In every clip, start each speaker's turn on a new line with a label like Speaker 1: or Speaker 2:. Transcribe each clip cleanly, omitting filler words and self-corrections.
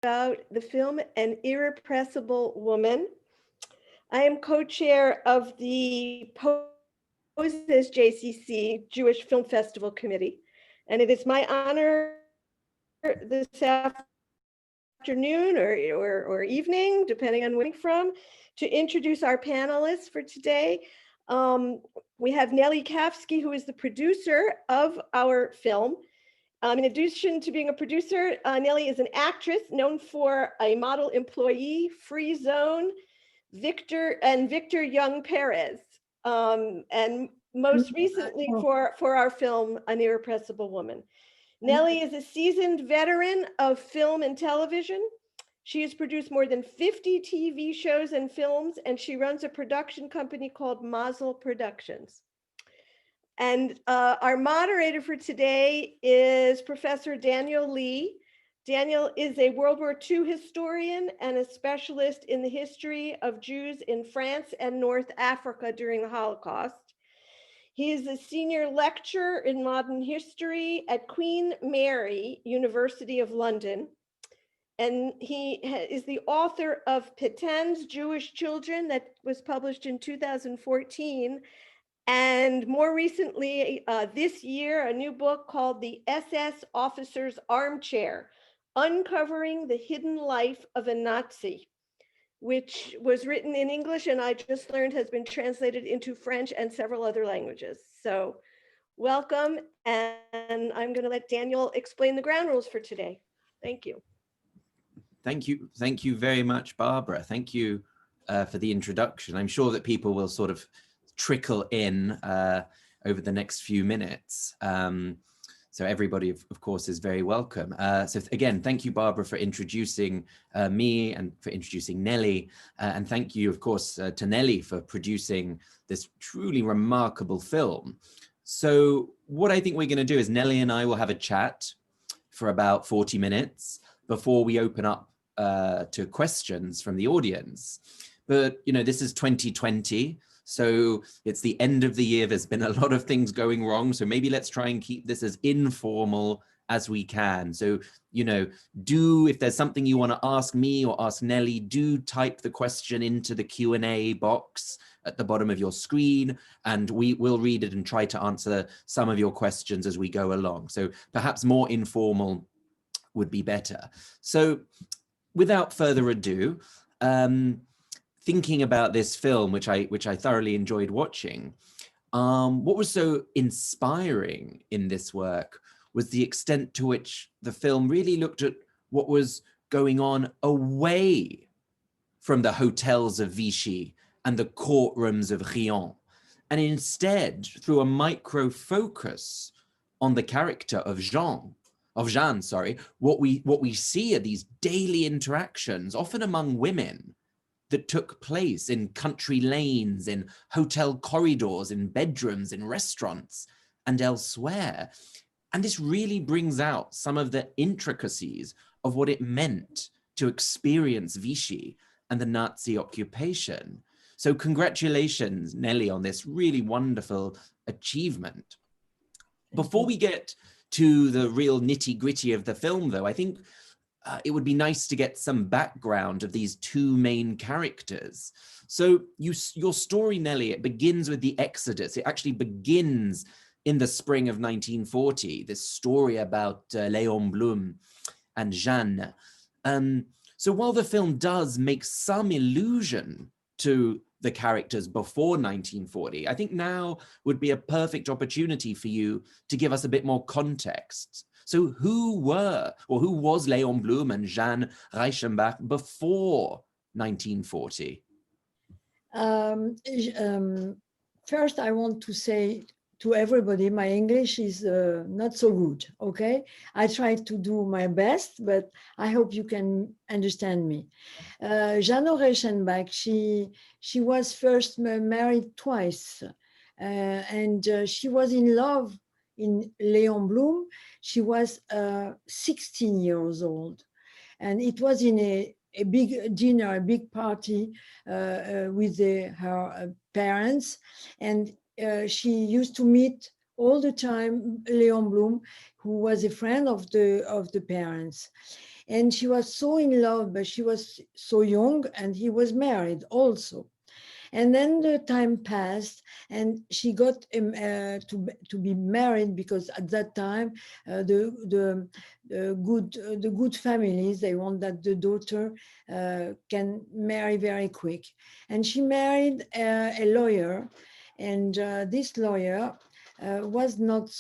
Speaker 1: about the film An Irrepressible Woman. I am co-chair of the POSES JCC Jewish Film Festival Committee, and it is my honor this afternoon or evening, depending on where you're from, to introduce our panelists for today. We have Nelly Kafsky, who is the producer of our film. In addition to being a producer, Nelly is an actress known for A Model Employee, Free Zone, Victor Young Perez, and most recently for our film, An Irrepressible Woman. Nelly is a seasoned veteran of film and television. She has produced more than 50 TV shows and films, and she runs a production company called Mazel Productions. And our moderator for today is Professor Daniel Lee. Daniel is a World War II historian and a specialist in the history of Jews in France and North Africa during the Holocaust. He is a senior lecturer in modern history at Queen Mary University of London. And he is the author of Peten's Jewish Children that was published in 2014. And more recently, this year, a new book called The SS Officer's Armchair, Uncovering the Hidden Life of a Nazi, which was written in English and I just learned has been translated into French and several other languages. So welcome, and I'm going to let Daniel explain the ground rules for today. Thank you.
Speaker 2: Thank you very much, Barbara. Thank you for the introduction. I'm sure that people will sort of trickle in over the next few minutes. So everybody, of course, is very welcome. So again, thank you, Barbara, for introducing me and for introducing Nelly. And thank you, of course, to Nelly for producing this truly remarkable film. So what I think we're going to do is Nelly and I will have a chat for about 40 minutes before we open up to questions from the audience. But, you know, this is 2020. So it's the end of the year. There's been a lot of things going wrong. So maybe let's try and keep this as informal as we can. So, you know, if there's something you want to ask me or ask Nelly, do type the question into the Q&A box at the bottom of your screen, and we will read it and try to answer some of your questions as we go along. So perhaps more informal would be better. So without further ado, thinking about this film, which I thoroughly enjoyed watching, what was so inspiring in this work was the extent to which the film really looked at what was going on away from the hotels of Vichy and the courtrooms of Riom, and instead through a micro focus on the character of Jeanne, what we see are these daily interactions, often among women, that took place in country lanes, in hotel corridors, in bedrooms, in restaurants, and elsewhere. And this really brings out some of the intricacies of what it meant to experience Vichy and the Nazi occupation. So congratulations, Nelly, on this really wonderful achievement. Before we get to the real nitty-gritty of the film, though, I think it would be nice to get some background of these two main characters. So your story, Nelly, it begins with the Exodus. It actually begins in the spring of 1940, this story about Léon Blum and Jeanne. So while the film does make some allusion to the characters before 1940, I think now would be a perfect opportunity for you to give us a bit more context. So who was Léon Blum and Jeanne Reichenbach before 1940?
Speaker 3: First, I want to say to everybody, my English is not so good, okay? I try to do my best, but I hope you can understand me. Jeanne Reichenbach, she was first married twice, and she was in love in Léon Blum. She was 16 years old, and it was in a big dinner, a big party with her parents, and she used to meet all the time Léon Blum, who was a friend of the parents. And she was so in love, but she was so young, and he was married also. And then the time passed, and she got to be married, because at that time the good families, they want that the daughter can marry very quick. And she married a lawyer, and this lawyer was not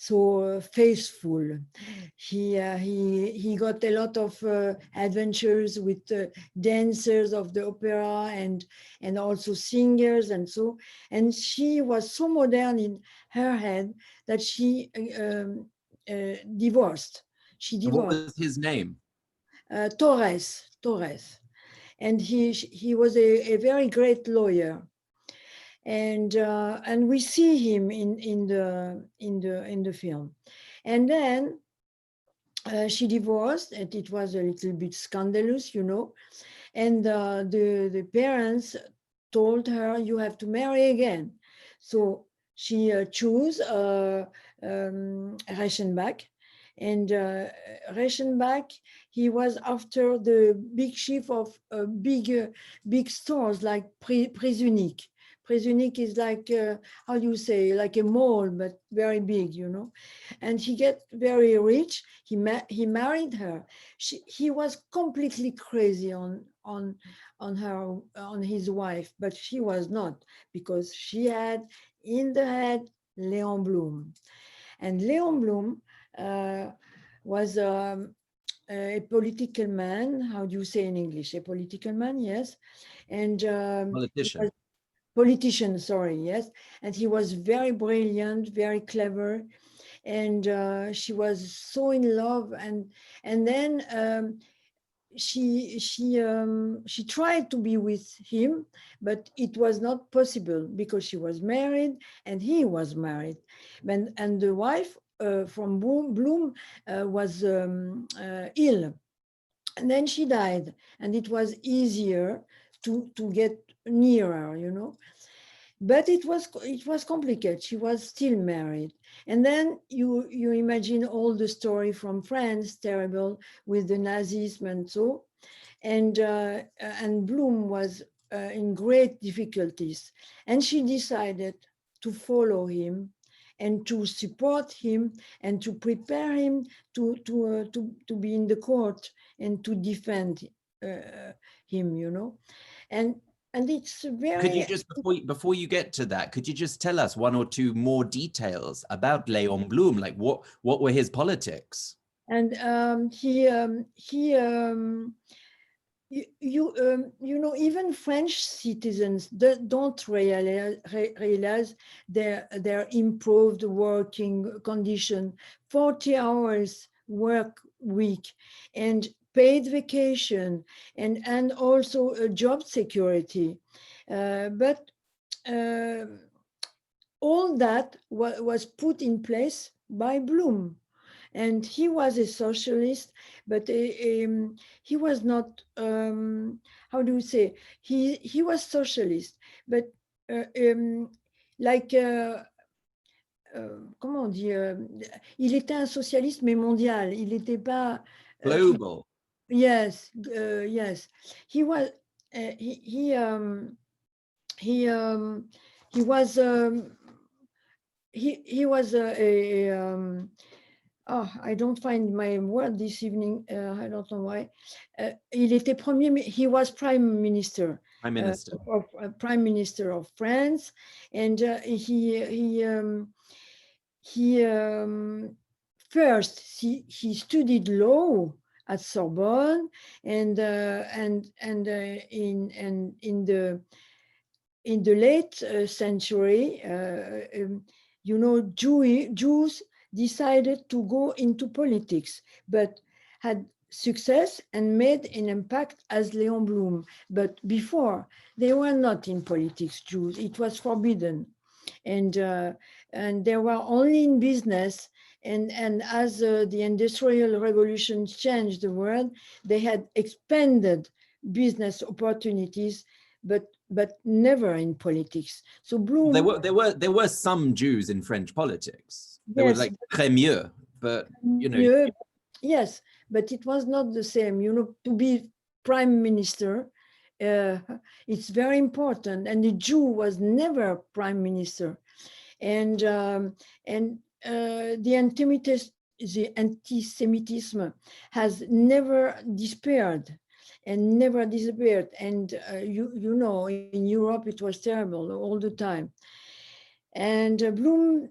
Speaker 3: so faithful. He got a lot of adventures with dancers of the opera, and also singers, and she was so modern in her head that she divorced. She
Speaker 2: And what
Speaker 3: divorced.
Speaker 2: was his name?
Speaker 3: Torres, and he was a very great lawyer. And we see him in the film. And then she divorced, and it was a little bit scandalous, and the parents told her, you have to marry again. So she chose Reichenbach. And Reichenbach, he was after the big chief of big stores like Prix Unique. Prix Unique is like, how do you say, like a mall, but very big, And he get very rich. He married her. He was completely crazy on his wife, but she was not, because she had in the head Léon Blum. And Léon Blum was a political man. How do you say in English? A political man, yes. And
Speaker 2: Politician.
Speaker 3: Politician, sorry, yes. And he was very brilliant, very clever. And she was so in love. And then she tried to be with him, but it was not possible, because she was married and he was married. And the wife from Bloom was ill, and then she died, and it was easier to get nearer, but it was complicated. She was still married. And then you imagine all the story from France, terrible, with the Nazism and so. And Bloom was in great difficulties. And she decided to follow him and to support him and to prepare him to be in the court and to defend him, And it's very.
Speaker 2: Could you just, before you get to that, could you just tell us one or two more details about Léon Blum? Like what were his politics?
Speaker 3: And even French citizens don't realize their improved working condition, 40 hours work week, and paid vacation, and also job security. But all that was put in place by Blum. And he was a socialist, but he was not, how do you say, he was socialist, but comment on dit, il était un socialiste mais mondial, il n'était pas
Speaker 2: global.
Speaker 3: Yes, yes, he was. He was. He was I don't find my word this evening. I don't know why. Il était he was prime minister.
Speaker 2: Prime minister.
Speaker 3: Prime minister of France, and first he studied law at Sorbonne, and in the late century, Jews decided to go into politics, but had success and made an impact as Léon Blum. But before, they were not in politics, Jews. It was forbidden, and they were only in business. And as the Industrial Revolution changed the world, they had expanded business opportunities, but never in politics. So Blum.
Speaker 2: There were some Jews in French politics. There was like très mieux, but
Speaker 3: Yes, but it was not the same. You know, to be prime minister, uh, it's very important. And the Jew was never prime minister. And the anti-Semitism has never disappeared and never disappeared. And you know, in Europe it was terrible all the time. And Bloom,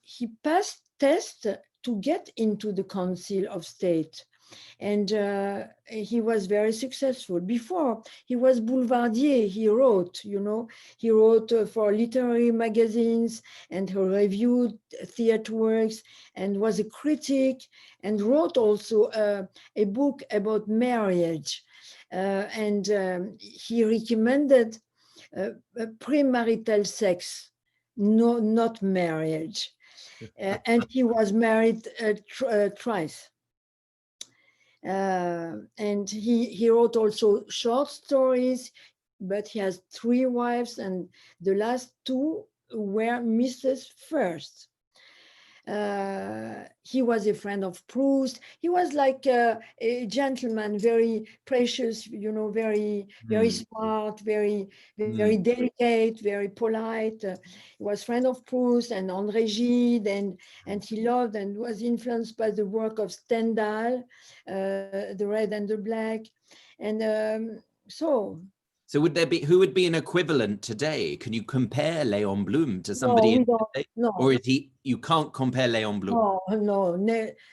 Speaker 3: he passed test to get into the Council of State. And he was very successful. Before, he was boulevardier. He wrote, you know, he wrote for literary magazines and he reviewed theater works and was a critic and wrote also a book about marriage. And he recommended premarital sex, no, not marriage. And he was married twice. And he wrote also short stories, but he has 3 wives, and the last 2 were Mrs. First. He was a friend of Proust. He was like a gentleman, very precious, you know, very smart, very delicate, very polite. He was friend of Proust and André Gide, and he loved and was influenced by the work of Stendhal, The Red and the Black. And
Speaker 2: So would there be, who would be an equivalent today? Can you compare Léon Blum to somebody
Speaker 3: we
Speaker 2: in
Speaker 3: don't,
Speaker 2: today?
Speaker 3: no.
Speaker 2: Or is he, you can't compare Léon Blum?
Speaker 3: No,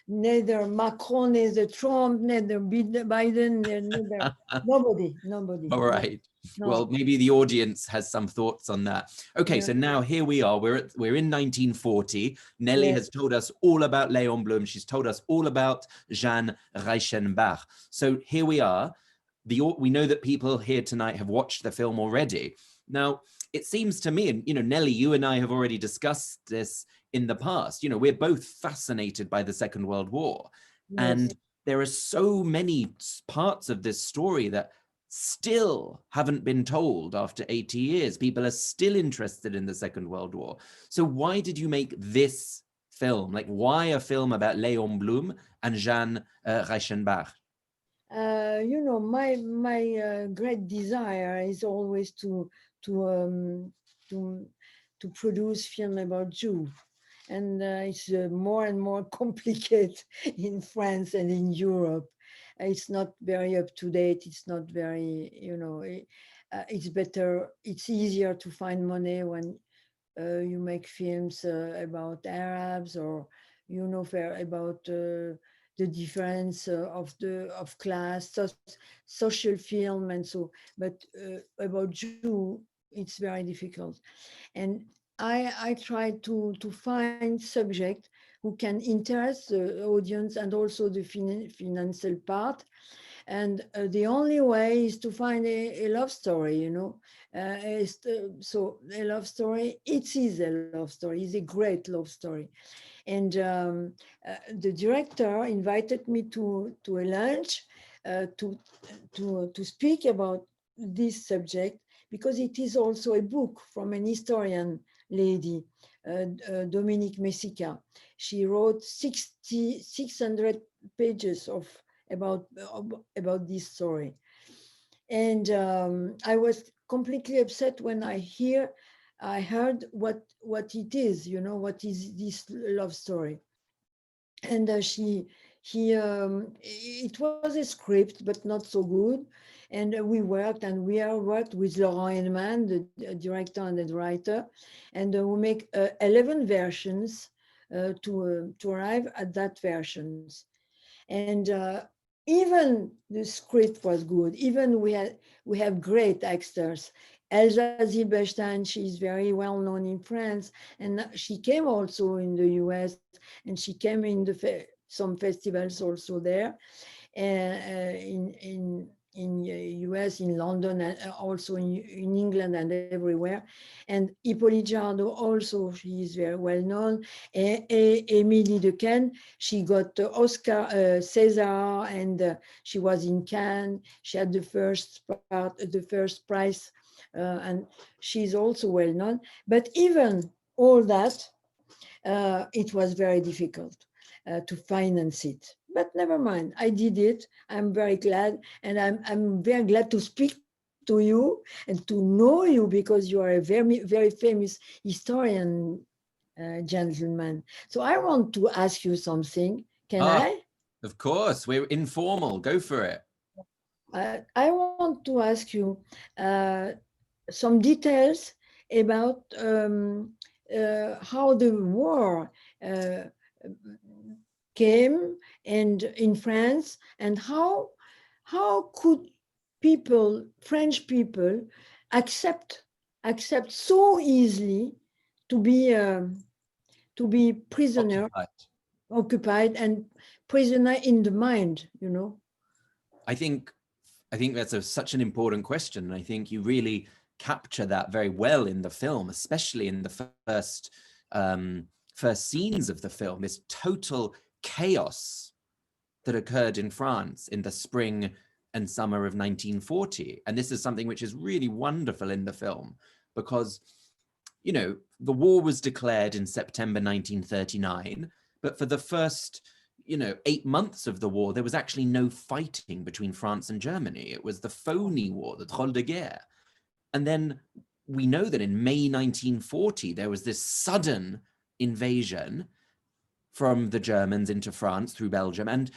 Speaker 3: neither Macron, neither Trump, neither Biden, neither nobody.
Speaker 2: All right.
Speaker 3: No.
Speaker 2: Well, maybe the audience has some thoughts on that. Okay,
Speaker 3: Yeah.
Speaker 2: so now here we are. We're in 1940. Nelly
Speaker 3: Yes.
Speaker 2: has told us all about Léon Blum. She's told us all about Jeanne Reichenbach. So here we are. We know that people here tonight have watched the film already. Now, it seems to me, and you know, Nelly, you and I have already discussed this in the past. You know, we're both fascinated by the Second World War,
Speaker 3: Yes.
Speaker 2: and there are so many parts of this story that still haven't been told after 80 years. People are still interested in the Second World War. So why did you make this film? Like, why a film about Léon Blum and Jeanne Reichenbach?
Speaker 3: You know, my great desire is always to produce film about Jew, and it's more and more complicated in France and in Europe. It's not very up to date. It's not very, you know, it's better. It's easier to find money when you make films about Arabs, or you know, about the difference of class, social film, and so. But about Jew, it's very difficult. And I try to find subject who can interest the audience and also the financial part. And the only way is to find a love story, you know. So a love story, it is a love story, it's a great love story. And the director invited me to a lunch to speak about this subject, because it is also a book from an historian lady, Dominique Messica. She wrote 600 pages about this story. And I was completely upset when I heard what it is, you know, what is this love story. And it was a script, but not so good. And we worked with Laurent Henneman, the director and the writer, and we make 11 versions to arrive at that versions. And even the script was good. Even we have great actors. Elsa Zilberstein, she's very well known in France, and she came also in the US, and she came in some festivals also there, in US, in London, and also in England and everywhere. And Hippolyte Jardot also, she is very well known. Émilie Dequesne, she got Oscar, César, and she was in Cannes. She had the first prize, and she's also well known. But even all that, it was very difficult to finance it. but never mind. I did it. I'm very glad, and I'm very glad to speak to you and to know you, because you are a very famous historian, gentleman. So I want to ask you something. Can
Speaker 2: Ah,
Speaker 3: I?
Speaker 2: of course, we're informal. Go for it.
Speaker 3: I want to ask you uh, some details about how the war uh, came and in France, and how could people, French people, accept so easily to be prisoner,
Speaker 2: Occupied.
Speaker 3: occupied, and prisoner in the mind, you know.
Speaker 2: I think that's such an important question, and I think you really capture that very well in the film, especially in the first scenes of the film. This total chaos that occurred in France in the spring and summer of 1940, and this is something which is really wonderful in the film, because the war was declared in September 1939, but for the first 8 months of the war, there was actually no fighting between France and Germany. It was the phony war, the drôle de guerre. And then we know that in May 1940, there was this sudden invasion from the Germans into France through Belgium. And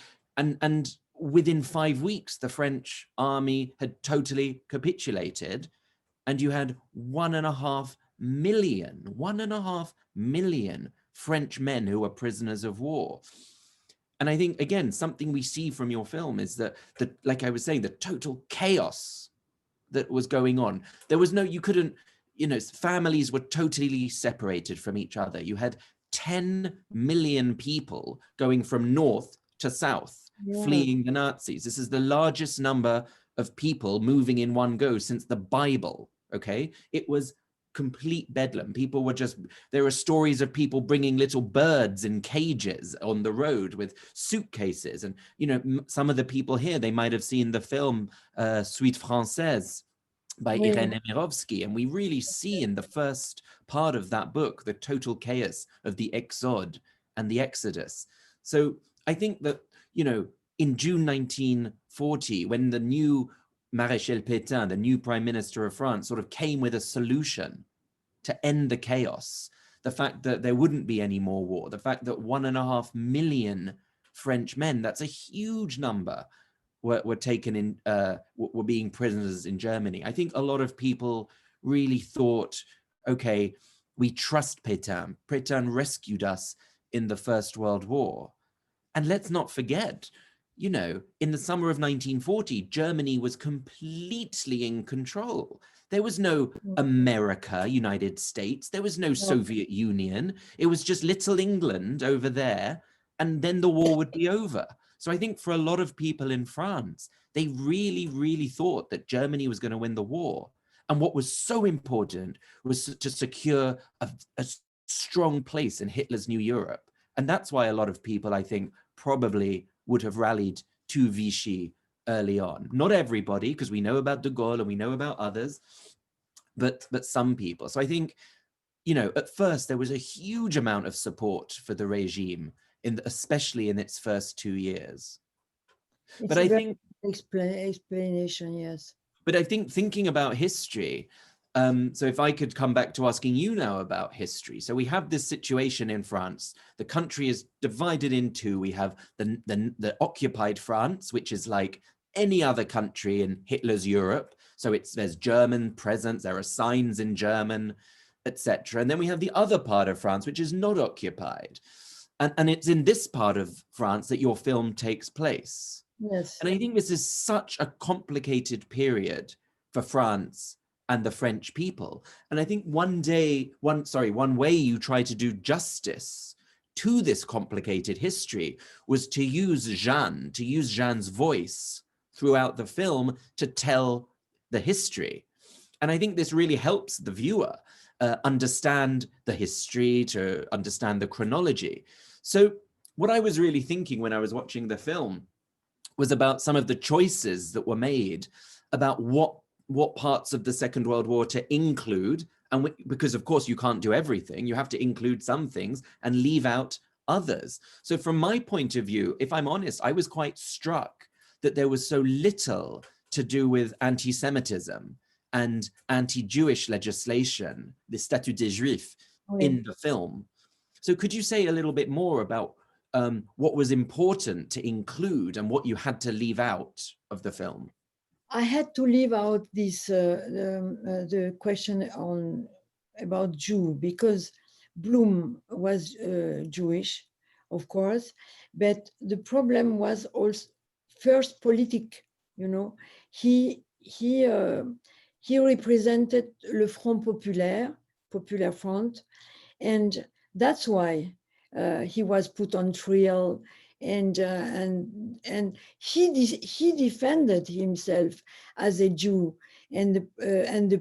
Speaker 2: within 5 weeks, the French army had totally capitulated. And you had 1.5 million French men who were prisoners of war. And I think, again, something we see from your film is that, like I was saying, the total chaos that was going on. There was you couldn't, families were totally separated from each other. You had 10 million people going from north to south, fleeing the Nazis. This is the largest number of people moving in one go since the Bible, okay? It was complete bedlam. People were there are stories of people bringing little birds in cages on the road with suitcases. And, some of the people here, they might have seen the film Suite Française by Irene Emirovsky. And we really see in the first part of that book, the total chaos of the Exode and the Exodus. So I think that, in June 1940, when the new Maréchal Pétain, the new prime minister of France, sort of came with a solution to end the chaos, the fact that there wouldn't be any more war, the fact that 1.5 million French men, that's a huge number, were taken in, were being prisoners in Germany. I think a lot of people really thought, okay, we trust Pétain. Pétain rescued us in the First World War. And let's not forget, in the summer of 1940, Germany was completely in control. There was no America, United States. There was no Soviet Union. It was just little England over there, and then the war would be over. So I think for a lot of people in France, they really, really thought that Germany was going to win the war. And what was so important was to secure a strong place in Hitler's New Europe. And that's why a lot of people, I think, probably would have rallied to Vichy early on. Not everybody, because we know about de Gaulle and we know about others, but some people. So I think, at first there was a huge amount of support for the regime, especially in its first 2 years.
Speaker 3: It's
Speaker 2: but I think
Speaker 3: explanation, yes.
Speaker 2: But I think thinking about history, so if I could come back to asking you now about history. So we have this situation in France. The country is divided in two. We have the occupied France, which is like any other country in Hitler's Europe. So there's German presence, there are signs in German, etc. And then we have the other part of France, which is not occupied. And it's in this part of France that your film takes place.
Speaker 3: Yes.
Speaker 2: And I think this is such a complicated period for France and the French people. And I think one way you try to do justice to this complicated history was to use Jeanne's voice throughout the film to tell the history. And I think this really helps the viewer understand the history, to understand the chronology. So what I was really thinking when I was watching the film was about some of the choices that were made about what parts of the Second World War to include. And because of course you can't do everything, you have to include some things and leave out others. So from my point of view, if I'm honest, I was quite struck that there was so little to do with anti-Semitism and anti-Jewish legislation, the Statut des Juifs, in the film. So could you say a little bit more about what was important to include and what you had to leave out of the film?
Speaker 3: I had to leave out this the question about Jew, because Bloom was Jewish, of course, but the problem was also first politic. You know, he represented le Front Populaire, Popular Front, and that's why he was put on trial, and he defended himself as a Jew, and the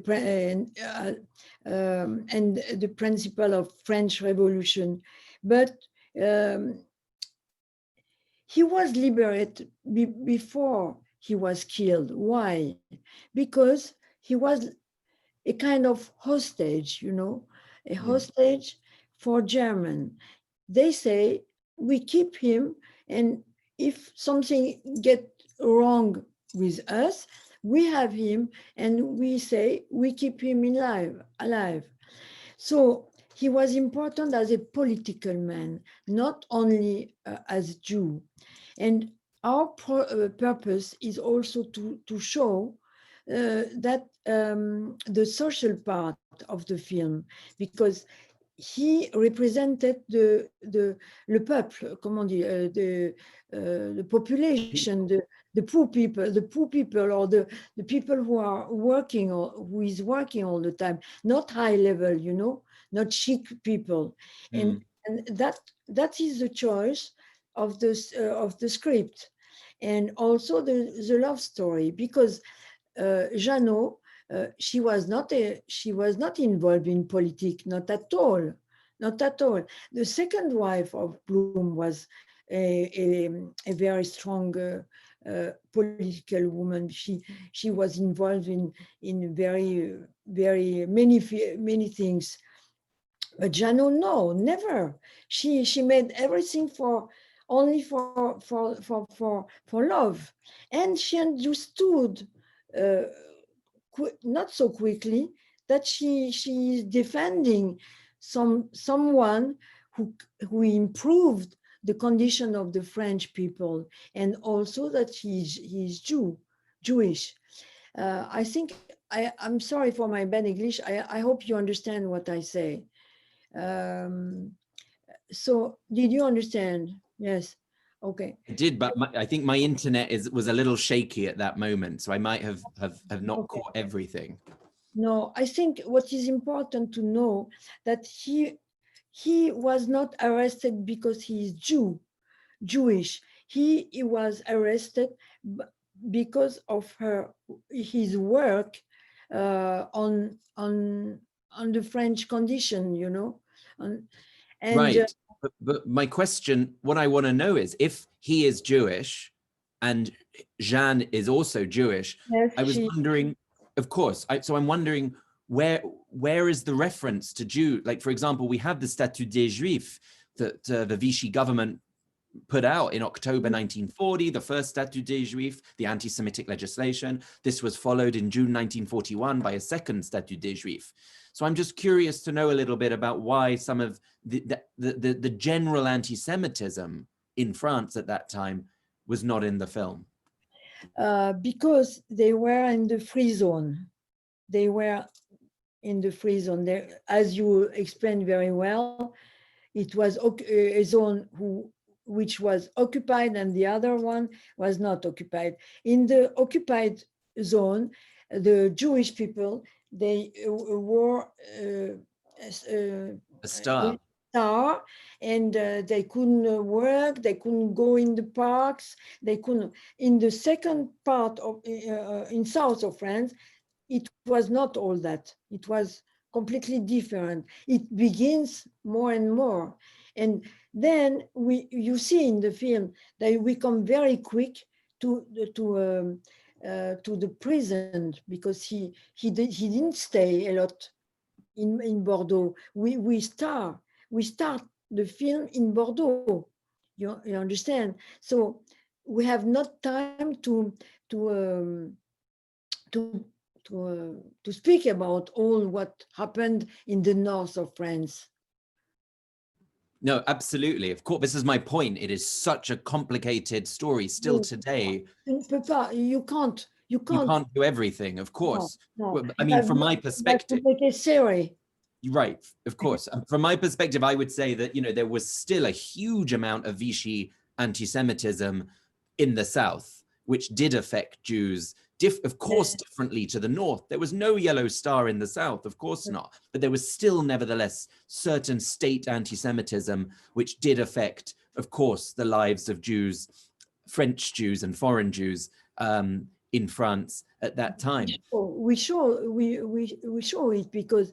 Speaker 3: principle of French Revolution, but he was liberated before he was killed. Why? Because he was a kind of hostage, you know, a hostage for German. They say we keep him, and if something get wrong with us, we have him, and we say we keep him alive. So he was important as a political man, not only as Jew. And our purpose is also to show that the social part of the film, because he represented le peuple, comment on dit, the population, the poor people, or the people who are working, or who is working all the time, not high level, you know, not chic people, and that is the choice of the script, and also the love story, because Jeannot, she was not involved in politics, not at all. The second wife of Bloom was a very strong political woman. She was involved in very many things. But Jeannot, no, never. She made everything only for love, and she understood not so quickly that she is defending someone who improved the condition of the French people, and also that he's Jewish. I think I'm sorry for my bad English. I hope you understand what I say. So did you understand? Yes. Okay.
Speaker 2: I did, but I think my internet was a little shaky at that moment, so I might have not caught everything.
Speaker 3: No, I think what is important to know that he was not arrested because he is Jewish. He was arrested because of his work on the French condition, you know. And
Speaker 2: right. But my question, what I want to know is, if he is Jewish and Jeanne is also Jewish,
Speaker 3: yes,
Speaker 2: I was wondering, of course, so I'm wondering where is the reference to Jew? Like, for example, we have the Statut des Juifs that the Vichy government put out in October 1940, the first Statut des Juifs, the anti-Semitic legislation. This was followed in June 1941 by a second Statut des Juifs. So I'm just curious to know a little bit about why some of the general anti-Semitism in France at that time was not in the film.
Speaker 3: Because they were in the free zone. They were in the free zone. There, as you explained very well, it was a zone which was occupied, and the other one was not occupied. In the occupied zone, the Jewish people, they wore
Speaker 2: a star,
Speaker 3: and they couldn't work, they couldn't go in the parks, they couldn't. In the second part of in south of France, it was not all that. It was completely different. It begins more and more, and then you see in the film that we come very quick to the prison, because he didn't stay a lot in Bordeaux. We start the film in Bordeaux. You understand? So we have not time to to to speak about all what happened in the north of France.
Speaker 2: No, absolutely. Of course, this is my point. It is such a complicated story still today.
Speaker 3: You can't.
Speaker 2: You can't do everything, of
Speaker 3: No,
Speaker 2: course.
Speaker 3: no.
Speaker 2: I mean, from my
Speaker 3: You have to
Speaker 2: perspective,
Speaker 3: make a theory.
Speaker 2: right, of course. From my perspective, I would say that, there was still a huge amount of Vichy anti-Semitism in the South, which did affect Jews, of course, differently to the North. There was no yellow star in the South, of course not. But there was still, nevertheless, certain state anti-Semitism, which did affect, of course, the lives of Jews, French Jews and foreign Jews in France at that time.
Speaker 3: We show it because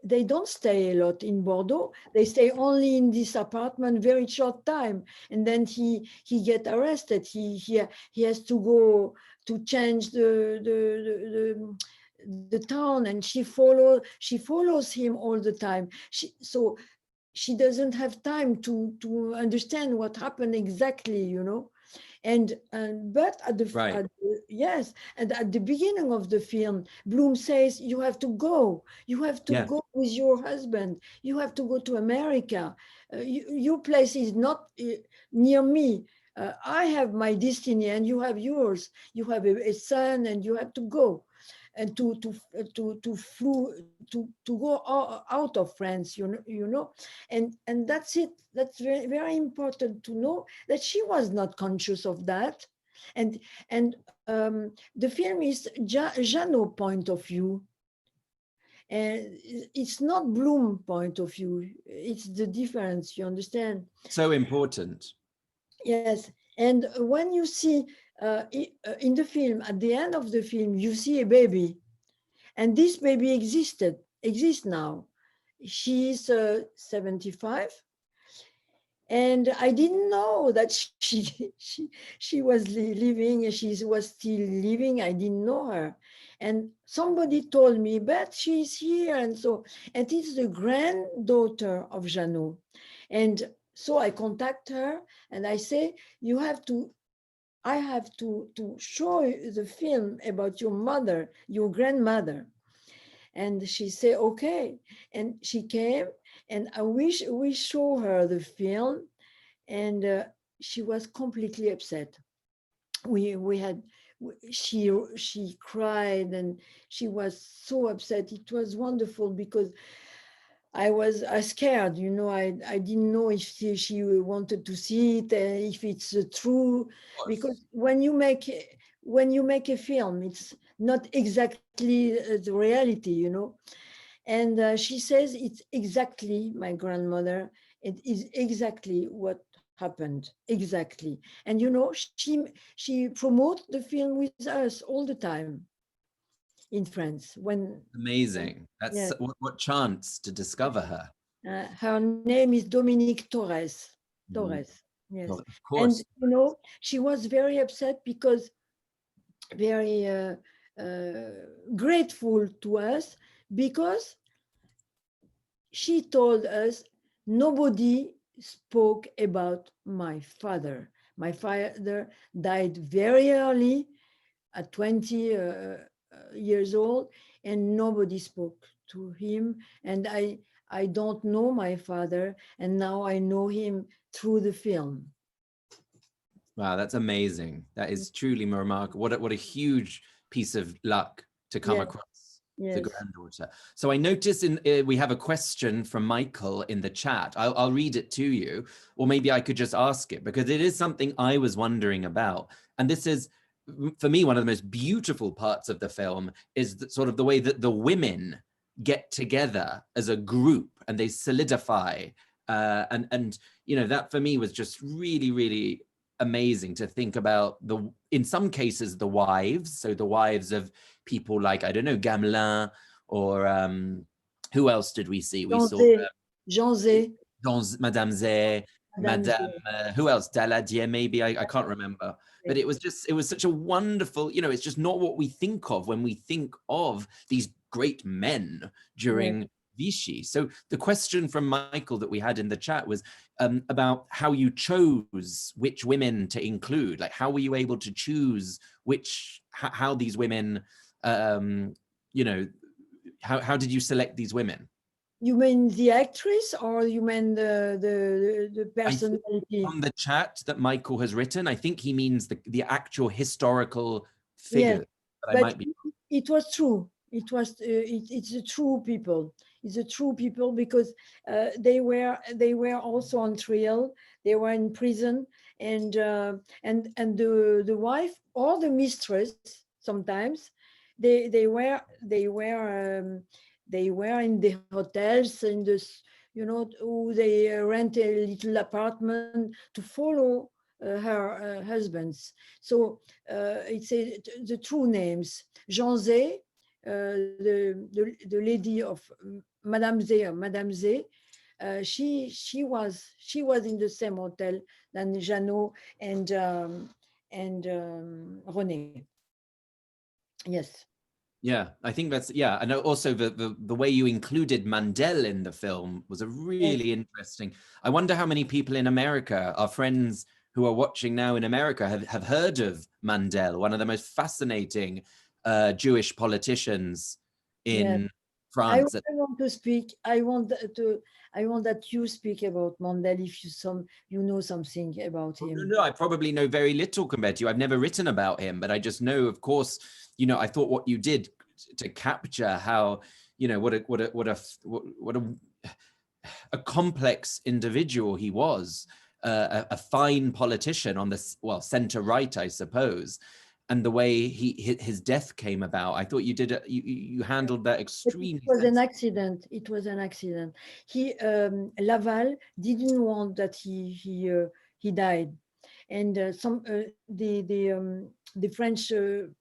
Speaker 3: they don't stay a lot in Bordeaux. They stay only in this apartment very short time, and then he get arrested. He has to go to change the town, and she follows him all the time. So she doesn't have time to understand what happened exactly, and but at the,
Speaker 2: Right.
Speaker 3: yes, and at the beginning of the film, Bloom says you have to go go with your husband, you have to go to America, your place is not near me, I have my destiny and you have yours, you have a son and you have to go and to go out of France, and that's it. That's very, very important to know that she was not conscious of that, and the film is Jeannot point of view, and it's not Bloom point of view. It's the difference. You understand?
Speaker 2: So important.
Speaker 3: Yes, and when you see in the film, at the end of the film, you see a baby, and this baby exists now. She's 75, and I didn't know that she was living. She was still living. I didn't know her, and somebody told me, but she's here, and so, and it's the granddaughter of Jeannot, and so I contact her and I say, I have to show the film about your mother, your grandmother. And she said, okay. And she came, and we show her the film, and she was completely upset. We had, she cried, and she was so upset. It was wonderful because I was scared, I didn't know if she wanted to see it, if it's true, because when you make a film, it's not exactly the reality, And she says it's exactly my grandmother. It is exactly what happened, exactly. And she promotes the film with us all the time in France.
Speaker 2: Amazing. That's
Speaker 3: Yeah.
Speaker 2: what chance to discover her.
Speaker 3: Her name is Dominique Torres. Torres, yes.
Speaker 2: Well, of
Speaker 3: And
Speaker 2: course.
Speaker 3: she was very upset because very grateful to us because she told us nobody spoke about my father. My father died very early at 20 years old, and nobody spoke to him. And I don't know my father, and now I know him through the film.
Speaker 2: Wow, that's amazing. That is truly remarkable. What a huge piece of luck to come across the granddaughter. So I noticed we have a question from Michael in the chat. I'll read it to you, or maybe I could just ask it because it is something I was wondering about. And this is, for me, one of the most beautiful parts of the film is sort of the way that the women get together as a group and they solidify. And that for me was just really, really amazing to think about in some cases, the wives. So the wives of people like, I don't know, Gamelin, or who else did we see? We saw
Speaker 3: Jean Zé.
Speaker 2: Madame Zé, Madame, who else? Daladier, maybe, I can't remember. But it was such a wonderful, it's just not what we think of when we think of these great men during Vichy. So the question from Michael that we had in the chat was about how you chose which women to include. Like, how were you able to choose how these women, you know, how did you select these women?
Speaker 3: You mean the actress, or you mean the personality?
Speaker 2: On the chat that Michael has written, I think he means the actual historical
Speaker 3: Yes,
Speaker 2: figure. But I
Speaker 3: but
Speaker 2: might be.
Speaker 3: it was true. It was it's the true people. It's the true people, because they were also on trial. They were in prison, and the wife or the mistress sometimes they were in the hotels, in this, you know, they rent a little apartment to follow her husbands. So it's the true names. Jean Zay, the lady of Madame Zay, she was in the same hotel than Jeannot and René. Yes.
Speaker 2: Yeah, I think that's, yeah. And also the way you included Mandel in the film was a really interesting. I wonder how many people in America, our friends who are watching now in America, have heard of Mandel, one of the most fascinating Jewish politicians in France.
Speaker 3: I want to speak. I want that you speak about Mandel, if you know something about him.
Speaker 2: No, I probably know very little compared to you. I've never written about him, but I just know, of course, you know, I thought what you did to capture how, you know, what a complex individual he was, a fine politician on the, well, center right, I suppose, and the way his death came about. I thought you did you handled that extremely.
Speaker 3: It was an accident. It was an accident. He Laval didn't want that he died, and the French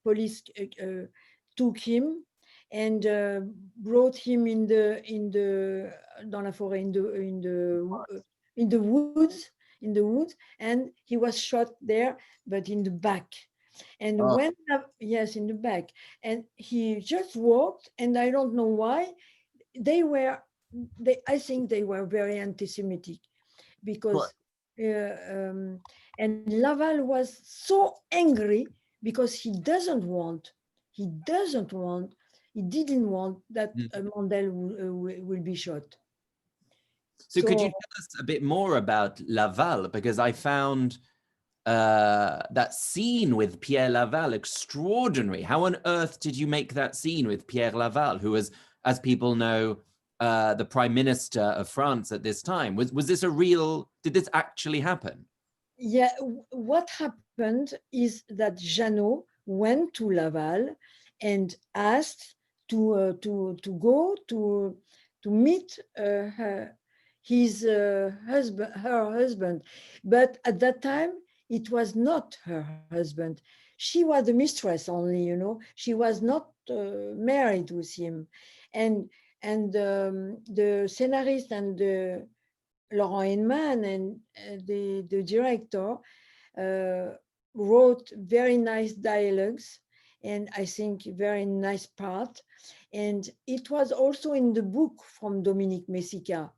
Speaker 3: police took him and brought him in the dans la forêt, in the woods, and he was shot there, but in the back. And when, yes, in the back, and he just walked, and I don't know why I think they were very anti-Semitic, because and Laval was so angry because he didn't want that Mandel will be shot.
Speaker 2: So could you tell us a bit more about Laval? Because I found that scene with Pierre Laval extraordinary. How on earth did you make that scene with Pierre Laval, who was, as people know, the Prime Minister of France at this time? Was this did this actually happen?
Speaker 3: Yeah, what happened is that Jeannot went to Laval and asked to go to meet her husband, but at that time it was not her husband. She was the mistress only, you know. She was not married with him, and the scenarist and the Laurent Hinman and the director wrote very nice dialogues, and I think very nice part. And it was also in the book from Dominique Messica,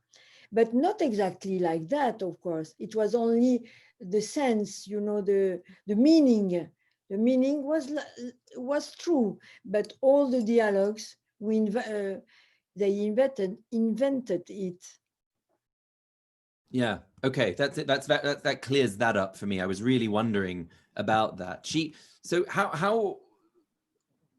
Speaker 3: but not exactly like that, of course. It was only the sense, you know, the meaning. The meaning was true, but all the dialogues they invented it.
Speaker 2: Yeah. Okay. That's it. That clears that up for me. I was really wondering about that. So how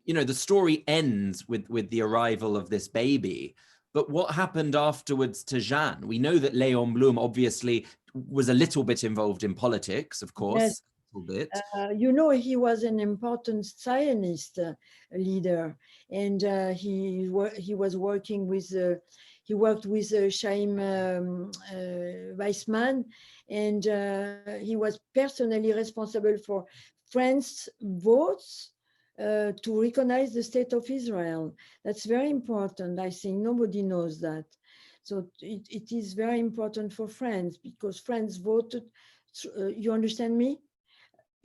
Speaker 2: you know, the story ends with the arrival of this baby, but what happened afterwards to Jeanne? We know that Léon Blum obviously was a little bit involved in politics, of course.
Speaker 3: Yes.
Speaker 2: A little bit.
Speaker 3: You know, he was an important Zionist leader, and he was working with he worked with Chaim Weizmann, and he was personally responsible for France's votes to recognize the state of Israel. That's very important. I think nobody knows that. So it is very important for France, because France voted. You understand me?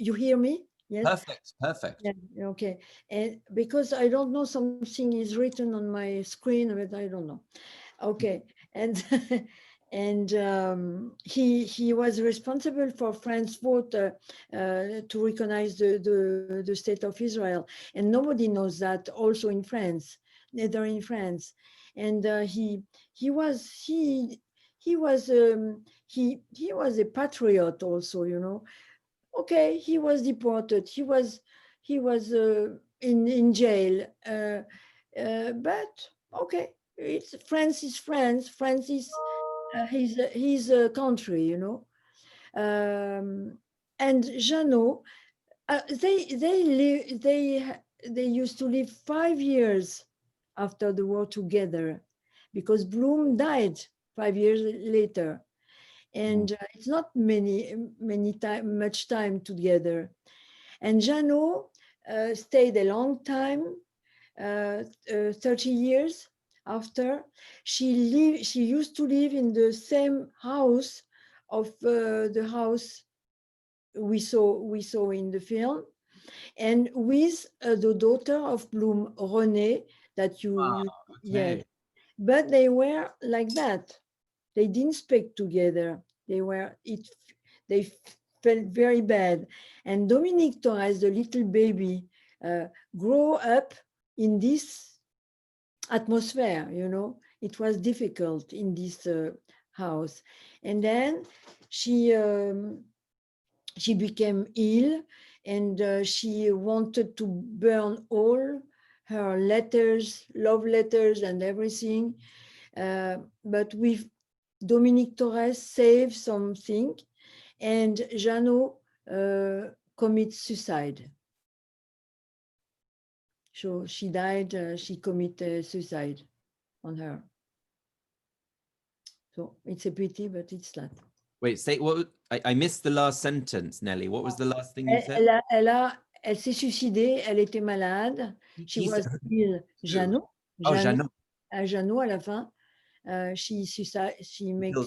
Speaker 3: You hear me? Yes.
Speaker 2: Perfect. Perfect.
Speaker 3: Yeah, okay. And because I don't know, something is written on my screen, but I don't know. Okay. And and he was responsible for France vote to recognize the state of Israel, and nobody knows that also in France, neither in France. And he was he was a patriot also, you know. Okay, he was deported. He was in jail. But okay, it's France is France. France is his country, you know. And Jeannot, they used to live 5 years after the war together, because Bloom died 5 years later, and it's not much time together. And Jeannot stayed a long time, 30 years after. She used to live in the same house of the house we saw in the film, and with the daughter of Bloom, Renée, that
Speaker 2: Wow,
Speaker 3: yeah.
Speaker 2: okay.
Speaker 3: But they were like that. They didn't speak together. They felt very bad. And Dominique Torres, the little baby, grew up in this atmosphere, you know. It was difficult in this house. And then she became ill, and she wanted to burn all her letters, love letters and everything. But with Dominique Torres saved something, and Jeannot commits suicide. So she died, she committed suicide on her. So it's a pity, but it's that.
Speaker 2: Wait, say what? I missed the last sentence, Nelly. What was the last thing you said?
Speaker 3: Elle s'est suicidée, elle était malade. She was ill. Jeannot.
Speaker 2: Oh, Jeannot.
Speaker 3: Jeannot, à la fin. She makes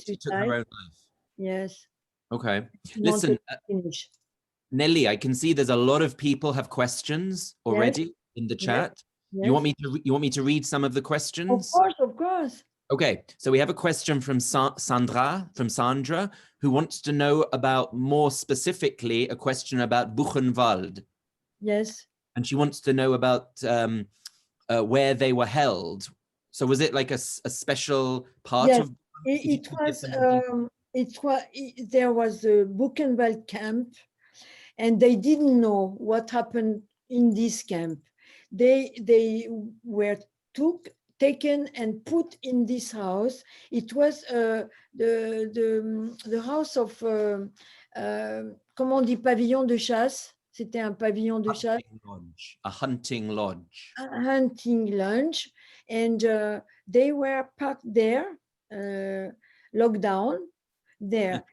Speaker 2: She took her
Speaker 3: suicide.
Speaker 2: own life.
Speaker 3: Yes.
Speaker 2: Okay.
Speaker 3: She
Speaker 2: Listen,
Speaker 3: wanted to finish.
Speaker 2: Nelly, I can see there's a lot of people have questions already in the chat.
Speaker 3: Yes.
Speaker 2: You want me to read some of the questions?
Speaker 3: Of course.
Speaker 2: Okay, so we have a question from Sandra, who wants to know about, more specifically, a question about Buchenwald.
Speaker 3: Yes.
Speaker 2: And she wants to know about where they were held. So was it like a special part of?
Speaker 3: There was a Buchenwald camp, and they didn't know what happened in this camp. They were taken and put in this house. It was the house of comment on dit, pavillon de chasse. C'était un pavillon de chasse.
Speaker 2: A hunting lodge.
Speaker 3: A hunting lodge, and they were packed there, locked down there.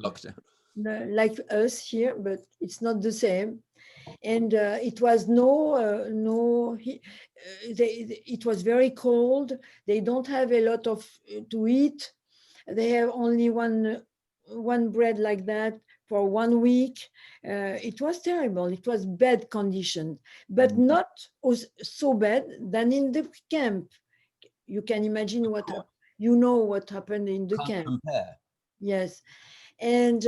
Speaker 2: Lockdown.
Speaker 3: Like us here, but it's not the same. And it was it was very cold. They don't have a lot of to eat. They have only one bread like that for 1 week. It was terrible. It was bad condition, but not so bad than in the camp. You can imagine what happened in the camp.
Speaker 2: Compare.
Speaker 3: Yes, and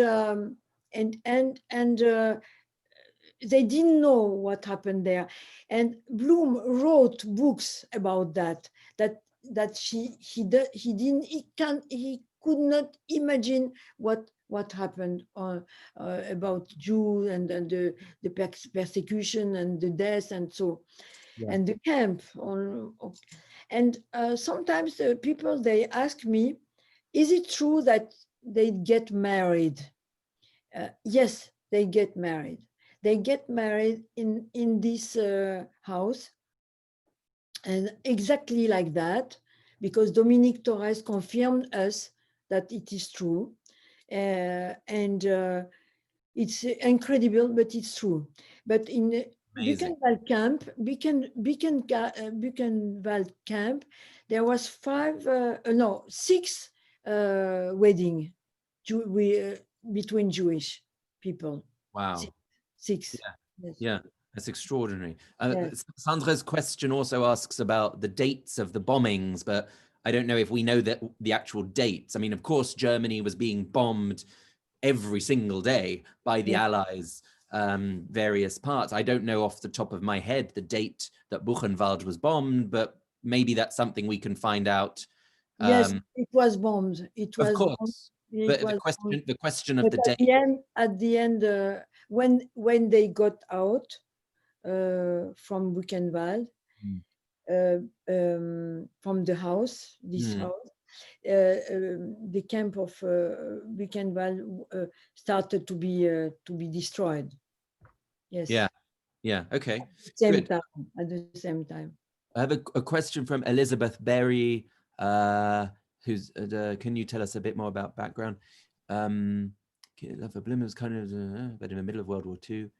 Speaker 3: they didn't know what happened there. And Bloom wrote books about that he could not imagine what happened about Jews and the persecution and the death and so, and the camp. And sometimes people, they ask me, is it true that they get married? Yes, they get married. They get married in this house, and exactly like that, because Dominique Torres confirmed us that it is true. And it's incredible, but it's true. But in Buchenwald camp, there was 6 wedding between Jewish people.
Speaker 2: Wow.
Speaker 3: 6. Yes.
Speaker 2: Yeah, that's extraordinary.
Speaker 3: Yes.
Speaker 2: Sandra's question also asks about the dates of the bombings, but I don't know if we know that the actual dates. I mean, of course, Germany was being bombed every single day by the
Speaker 3: Yeah.
Speaker 2: Allies, various parts. I don't know off the top of my head the date that Buchenwald was bombed, but maybe that's something we can find out.
Speaker 3: Yes, it was bombed. It
Speaker 2: Of
Speaker 3: was bombed.
Speaker 2: course,
Speaker 3: It
Speaker 2: but
Speaker 3: was bombed.
Speaker 2: the question of
Speaker 3: But
Speaker 2: the date.
Speaker 3: at the end, when they got out from Buchenwald,
Speaker 2: Mm.
Speaker 3: from the house, this
Speaker 2: Mm.
Speaker 3: house, the camp of Buchenwald started to be destroyed. Yes.
Speaker 2: Yeah, yeah, okay,
Speaker 3: Same
Speaker 2: good.
Speaker 3: time, at the same time.
Speaker 2: I have a question from Elizabeth Berry, who's, can you tell us a bit more about background? Love for Blim was kind of, but in the middle of World War II.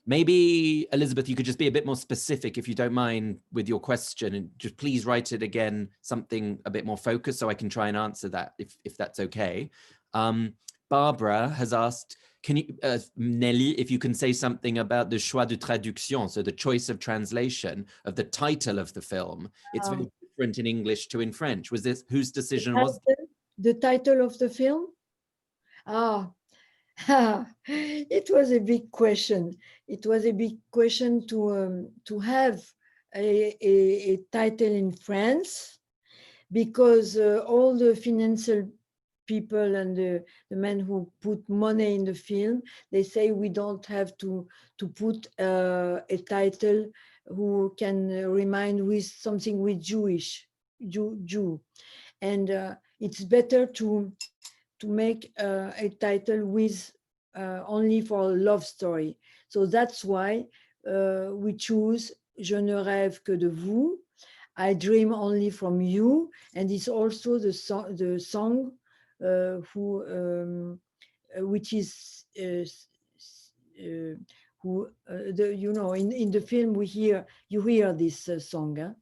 Speaker 2: Maybe, Elizabeth, you could just be a bit more specific, if you don't mind, with your question, and just please write it again, something a bit more focused, so I can try and answer that, if that's okay. Barbara has asked, can you, Nelly, if you can say something about the choix de traduction, so the choice of translation of the title of the film. It's very different in English to in French. Was this, whose decision was?
Speaker 3: The title of the film? It was a big question. It was a big question to have a title in France, because all the financial people and the men who put money in the film, they say we don't have to put a title who can remind with something with Jew, and it's better to make a title with only for a love story. So that's why we choose Je ne rêve que de vous, I dream only from you, and it's also the song which is in the film you hear this song,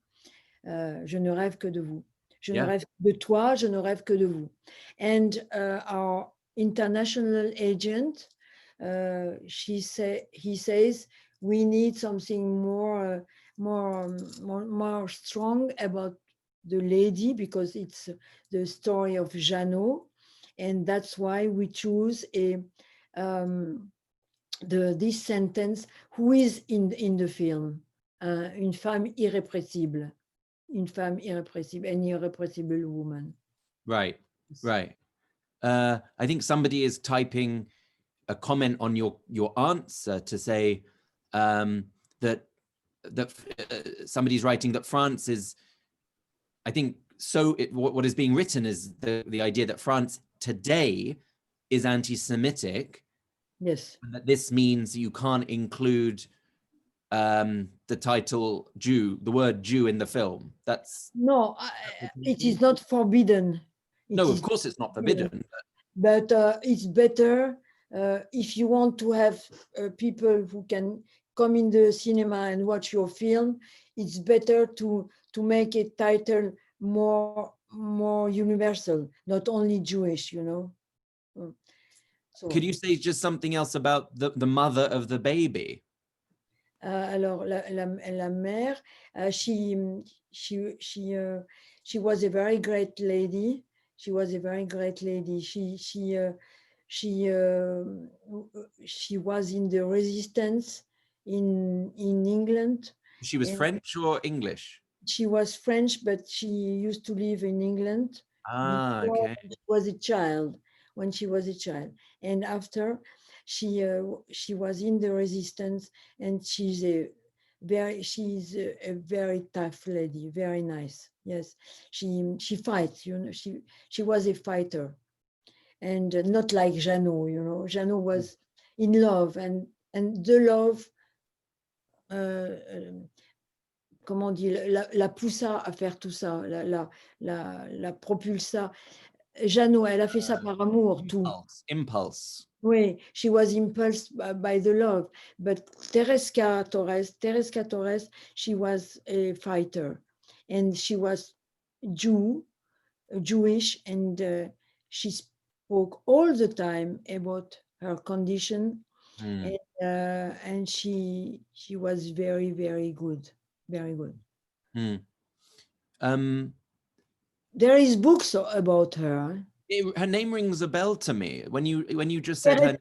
Speaker 3: Je ne rêve que de vous. Je ne rêve que de toi, je ne rêve que de vous. And our international agent, he says we need something more strong about the lady, because it's the story of Jeannot, and that's why we choose this sentence, who is in the film, une femme irrépressible. Une femme irrépressible, an irrepressible woman.
Speaker 2: Right, right. I think somebody is typing a comment on your answer to say that somebody's writing that France is, I think, so what is being written is the idea that France today is anti-Semitic.
Speaker 3: Yes.
Speaker 2: And that this means you can't include the title Jew, the word Jew in the film. That's
Speaker 3: no, it is not forbidden.
Speaker 2: No, of course it's not forbidden.
Speaker 3: But it's better if you want to have people who can come in the cinema and watch your film. It's better to make a title more universal, not only Jewish, you know.
Speaker 2: So could you say just something else about the mother of the baby?
Speaker 3: Alors la mère, she was a very great lady. She was a very great lady. She was in the resistance in England.
Speaker 2: She was French or English?
Speaker 3: She was French, but she used to live in England
Speaker 2: okay.
Speaker 3: When she was a child, and after she was in the resistance, and she's a very tough lady, very nice. Yes, she fights, you know, she was a fighter, and not like Jeannot, you know. Jeannot was in love, and the love comment on dit, la poussa à faire tout ça, la propulsa. Jeannot, elle a fait ça par amour, tout.
Speaker 2: Impulse.
Speaker 3: Oui, she was impulsed by the love. But Teresa Torres, she was a fighter, and she was Jewish, and she spoke all the time about her condition,
Speaker 2: Mm.
Speaker 3: And she was very, very good, very good.
Speaker 2: Mm. Um,
Speaker 3: There is books about her.
Speaker 2: her name rings a bell to me. When you just said her,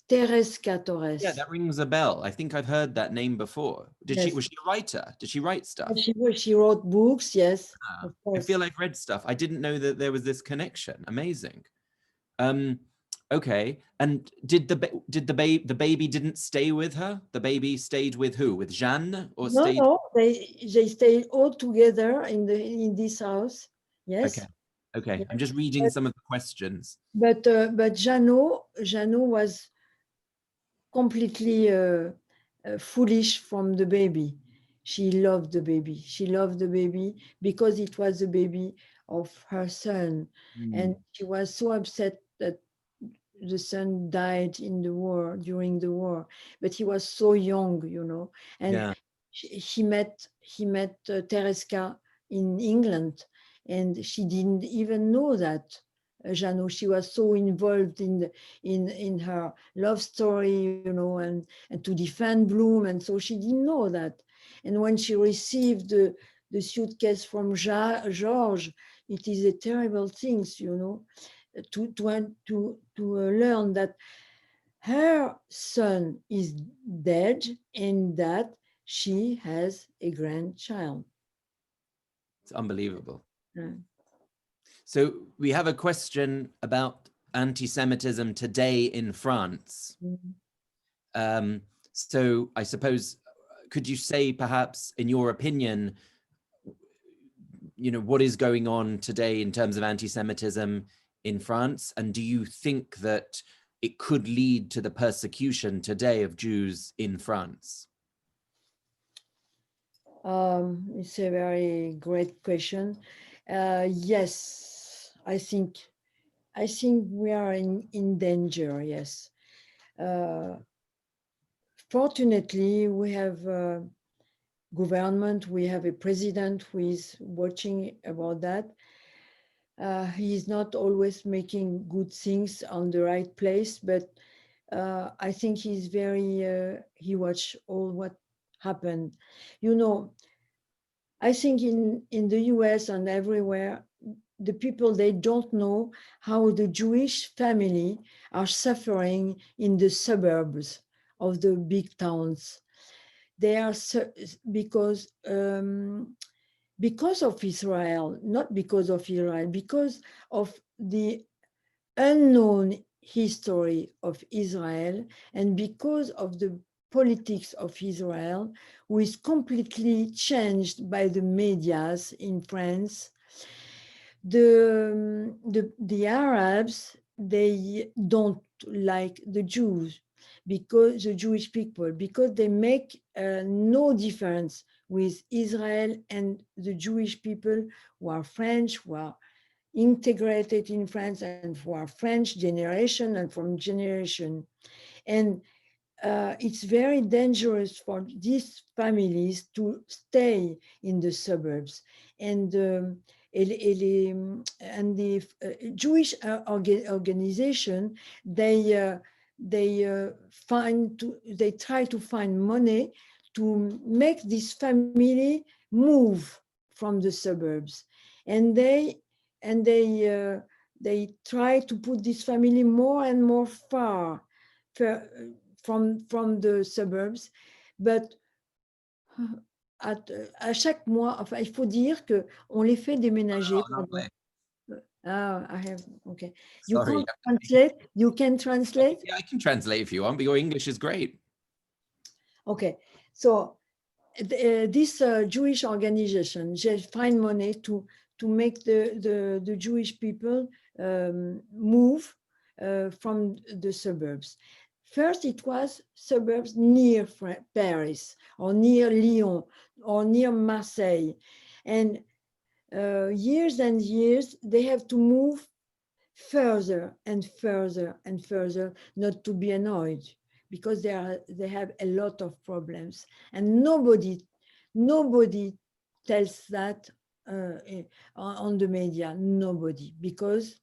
Speaker 3: Teresca Torres.
Speaker 2: yeah, that rings a bell. I think I've heard that name before.
Speaker 3: Yes.
Speaker 2: Was she a writer? Did she write stuff?
Speaker 3: She wrote books, yes,
Speaker 2: Ah,
Speaker 3: of
Speaker 2: I
Speaker 3: course.
Speaker 2: feel I've read stuff. I didn't know that there was this connection. Amazing. Okay. And did the baby didn't stay with her? The baby stayed with who? With Jeanne, or
Speaker 3: No,
Speaker 2: stayed?
Speaker 3: no, they stayed all together in this house. Yes.
Speaker 2: Okay. Okay.
Speaker 3: Yes.
Speaker 2: I'm just reading some of the questions.
Speaker 3: But Jeannot was completely foolish from the baby. She loved the baby. She loved the baby because it was the baby of her son. And she was so upset that the son died in the war, during the war. But he was so young, you know. And
Speaker 2: Yeah.
Speaker 3: he met Tereska in England, and she didn't even know that. Jeannot, she was so involved in her love story, you know, and to defend Bloom, and so she didn't know that. And when she received the suitcase from George, it is a terrible thing, you know, to learn that her son is dead and that she has a grandchild.
Speaker 2: It's unbelievable.
Speaker 3: Yeah.
Speaker 2: So we have a question about anti-Semitism today in France. So I suppose, could you say perhaps, in your opinion, what is going on today in terms of anti-Semitism in France? And do you think that it could lead to the persecution today of Jews in France?
Speaker 3: It's a very great question. Yes, I think we are in danger. Yes. Fortunately, we have a government. We have a president who is watching about that. He is not always making good things on the right place, but I think he's very. He watch all what happened. You know, I think in the US and everywhere, the people, they don't know how the Jewish family are suffering in the suburbs of the big towns. They are because of Israel, not because of Israel, because of the unknown history of Israel and because of the politics of Israel, who is completely changed by the medias in France. The Arabs, they don't like the Jews, because the Jewish people, because they make no difference with Israel and the Jewish people who are French, who are integrated in France, and who are French generation and from generation. And it's very dangerous for these families to stay in the suburbs. And the Jewish organization, they try to find money to make this family move from the suburbs, and they try to put this family more and more far from the suburbs. But à chaque mois, enfin, il faut dire que on les fait déménager. I have, okay.
Speaker 2: Sorry.
Speaker 3: You can translate?
Speaker 2: Yeah, I can translate if you want, but your English is great.
Speaker 3: Okay, so this Jewish organization, they find money to make the Jewish people move from the suburbs. First, it was suburbs near Paris or near Lyon or near Marseille. And years and years, they have to move further and further and further, not to be annoyed, because they have a lot of problems. And nobody tells that on the media, nobody, because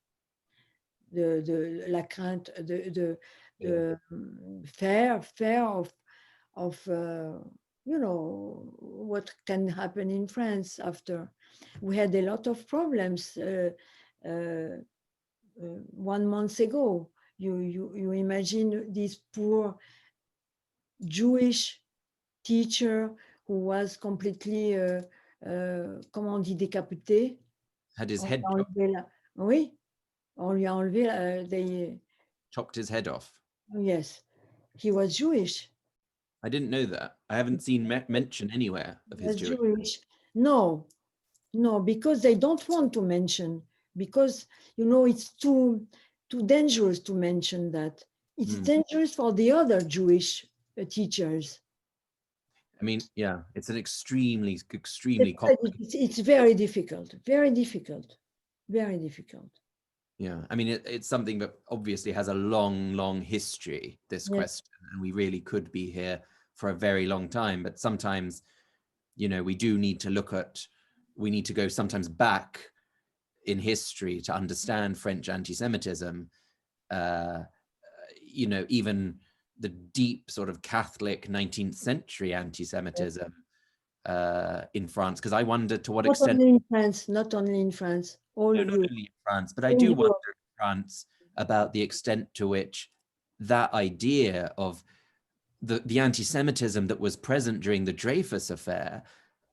Speaker 3: la crainte, fear of what can happen in France after. We had a lot of problems 1 month ago. You imagine this poor Jewish teacher who was completely, comment on dit, décapité.
Speaker 2: Had his
Speaker 3: On
Speaker 2: head
Speaker 3: lui a enlevé oui, on lui a enlevé
Speaker 2: chopped his head off.
Speaker 3: yes, he was Jewish.
Speaker 2: I didn't know that. I haven't seen mention anywhere of his Jewish.
Speaker 3: No, because they don't want to mention, because it's too dangerous to mention that. It's dangerous for the other Jewish teachers.
Speaker 2: I mean, yeah, it's an extremely complicated.
Speaker 3: It's very difficult, very difficult, very difficult.
Speaker 2: Yeah, I mean, it's something that obviously has a long history, this question, and we really could be here for a very long time. But sometimes, we do need to we need to go sometimes back in history to understand French anti-Semitism, even the deep sort of Catholic 19th century anti-Semitism in France, because I wonder to what extent.
Speaker 3: Not only in France,
Speaker 2: not only in France, but I do wonder in France about the extent to which that idea of the anti-Semitism that was present during the Dreyfus affair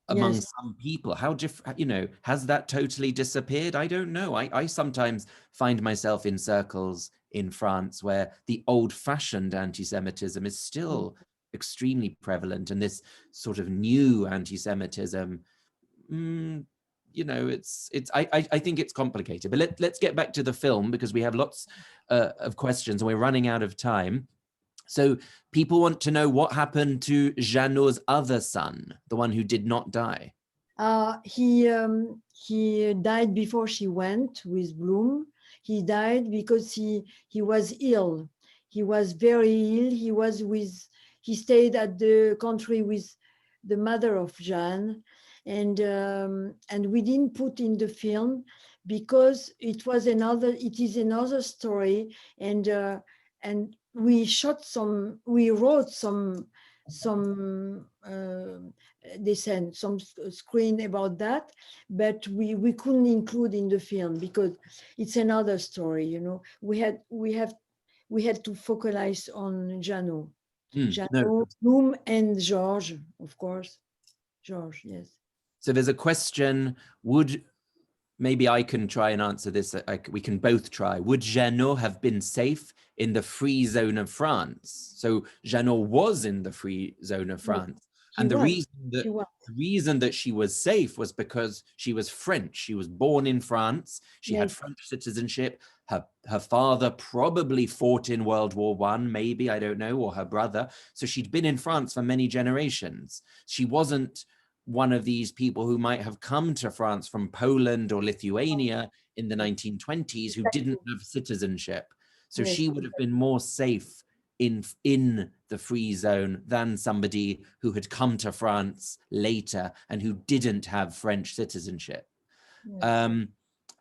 Speaker 2: among some people, how different, has that totally disappeared? I don't know. I sometimes find myself in circles in France where the old-fashioned anti-Semitism is still extremely prevalent, and this sort of new anti-Semitism, I think it's complicated. But let's get back to the film, because we have lots of questions and we're running out of time. So people want to know what happened to Jeannot's other son, the one who did not die.
Speaker 3: He died before she went with Bloom. He died because he was ill. He was very ill. He stayed at the country with the mother of Jeanne, and we didn't put in the film because it is another story, and we wrote some they sent some screen about that, but we couldn't include in the film because it's another story. We had to focalize on Jeannot, Bloom, and George, of course. George, yes.
Speaker 2: So there's a question, maybe I can try and answer this. We can both try. Would Jeannot have been safe in the free zone of France? So Jeannot was in the free zone of France. And the reason that she was safe was because she was French. She was born in France. She had French citizenship. Her father probably fought in World War I, maybe, I don't know, or her brother. So she'd been in France for many generations. She wasn't one of these people who might have come to France from Poland or Lithuania in the 1920s who didn't have citizenship. So she would have been more safe in the free zone than somebody who had come to France later and who didn't have French citizenship. And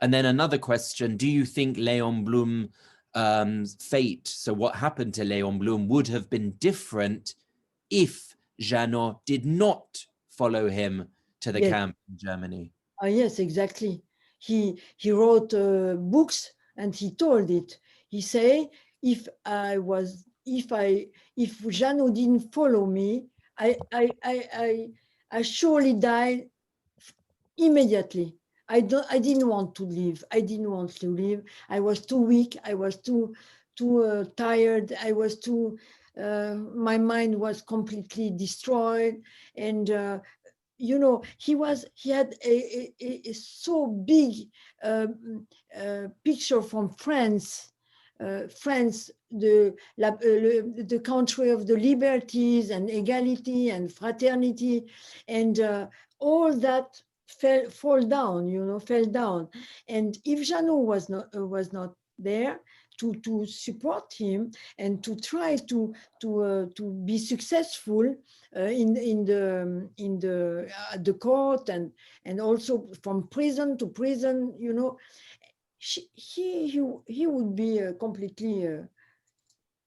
Speaker 2: then another question, do you think Léon Blum's fate, so what happened to Léon Blum, would have been different if Jeannot did not follow him to the camp in Germany?
Speaker 3: Yes, exactly. He wrote books and he told it. He say, if Jeannot didn't follow me, I surely died immediately. I didn't want to live. I was too weak. I was too tired. I was too. My mind was completely destroyed, and he had a so big picture from France. France, the country of the liberties and equality and fraternity, and all that fell down. And if Jeannot was not there to support him and to try to be successful in the court and also from prison to prison, he would be completely